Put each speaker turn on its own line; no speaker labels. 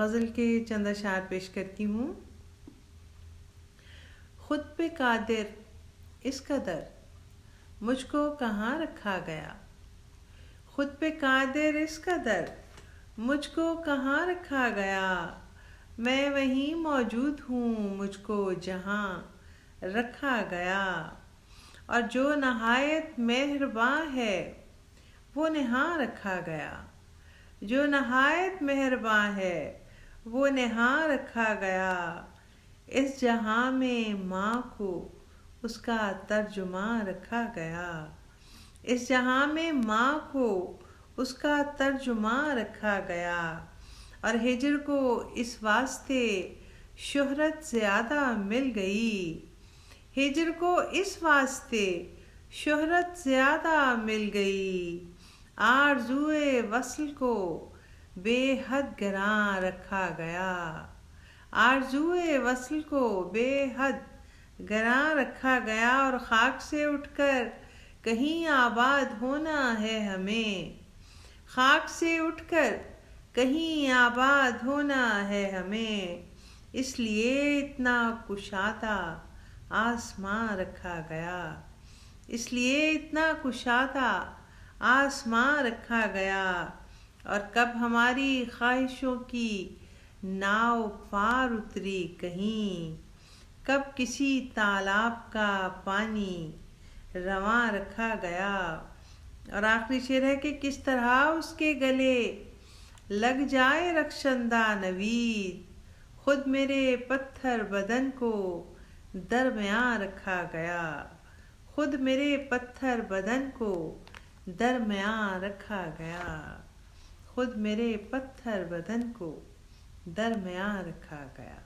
غزل کے چند اشعار پیش کرتی ہوں۔ خود پہ قادر اس قدر مجھ کو کہاں رکھا گیا، خود پہ قادر اس قدر مجھ کو کہاں رکھا گیا، میں وہیں موجود ہوں مجھ کو جہاں رکھا گیا، اور جو نہایت مہرباں ہے وہ نہاں رکھا گیا، جو نہایت مہرباں ہے وہ نہاں رکھا گیا، اس جہاں میں ماں کو اس کا ترجمہ رکھا گیا، اس جہاں میں ماں کو اس کا ترجمہ رکھا گیا، اور ہجر کو اس واسطے شہرت زیادہ مل گئی، ہجر کو اس واسطے شہرت زیادہ مل گئی، آرزوئے وصل کو بے حد گراں رکھا گیا، آرزوئے وصل کو بے حد گراں رکھا گیا، اور خاک سے اٹھ کر کہیں آباد ہونا ہے ہمیں، خاک سے اٹھ کر کہیں آباد ہونا ہے ہمیں، اس لیے اتنا کشادہ آسماں رکھا گیا، اس لیے اتنا کشادہ آسماں رکھا گیا، اور کب ہماری خواہشوں کی ناؤ پار اتری کہیں، کب کسی تالاب کا پانی رواں رکھا گیا، اور آخری شعر ہے کہ کس طرح اس کے گلے لگ جائے رخشندہ نوید، خود میرے پتھر بدن کو درمیان رکھا گیا، خود میرے پتھر بدن کو درمیان رکھا گیا، خود میرے پتھر بدن کو درمیان رکھا گیا۔